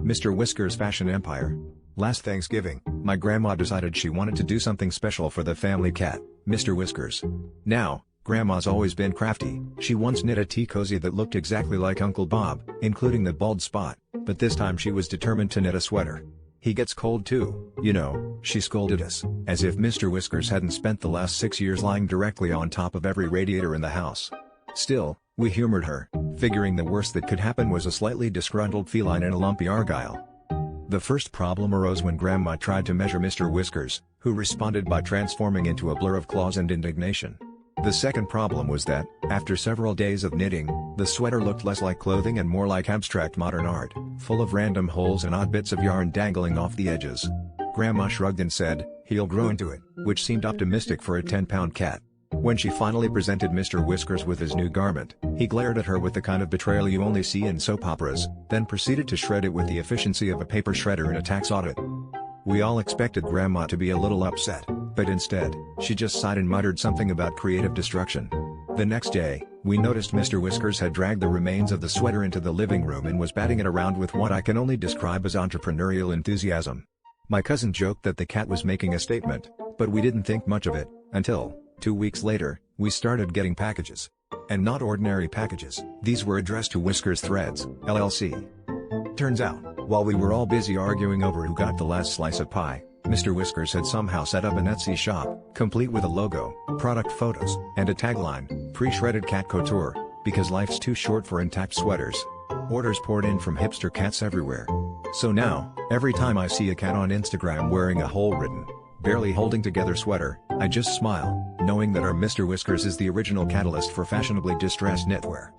Mr. Whiskers Fashion Empire. Last Thanksgiving, my grandma decided she wanted to do something special for the family cat, Mr. Whiskers. Now, Grandma's always been crafty. She once knit a tea cozy that looked exactly like Uncle Bob, including the bald spot, but this time she was determined to knit a sweater. He gets cold too, you know, she scolded us, as if Mr. Whiskers hadn't spent the last 6 years lying directly on top of every radiator in the house. Still, we humored her, figuring the worst that could happen was a slightly disgruntled feline in a lumpy argyle. The first problem arose when Grandma tried to measure Mr. Whiskers, who responded by transforming into a blur of claws and indignation. The second problem was that, after several days of knitting, the sweater looked less like clothing and more like abstract modern art, full of random holes and odd bits of yarn dangling off the edges. Grandma shrugged and said, "He'll grow into it," which seemed optimistic for a 10-pound cat. When she finally presented Mr. Whiskers with his new garment, he glared at her with the kind of betrayal you only see in soap operas, then proceeded to shred it with the efficiency of a paper shredder in a tax audit. We all expected Grandma to be a little upset, but instead, she just sighed and muttered something about creative destruction. The next day, we noticed Mr. Whiskers had dragged the remains of the sweater into the living room and was batting it around with what I can only describe as entrepreneurial enthusiasm. My cousin joked that the cat was making a statement, but we didn't think much of it, until, 2 weeks later, we started getting packages. And not ordinary packages. These were addressed to Whiskers Threads, LLC. Turns out, while we were all busy arguing over who got the last slice of pie, Mr. Whiskers had somehow set up an Etsy shop, complete with a logo, product photos, and a tagline, "Pre-shredded cat couture, because life's too short for intact sweaters." Orders poured in from hipster cats everywhere. So now, every time I see a cat on Instagram wearing a hole-ridden, barely holding together sweater, I just smile, knowing that our Mr. Whiskers is the original catalyst for fashionably distressed knitwear.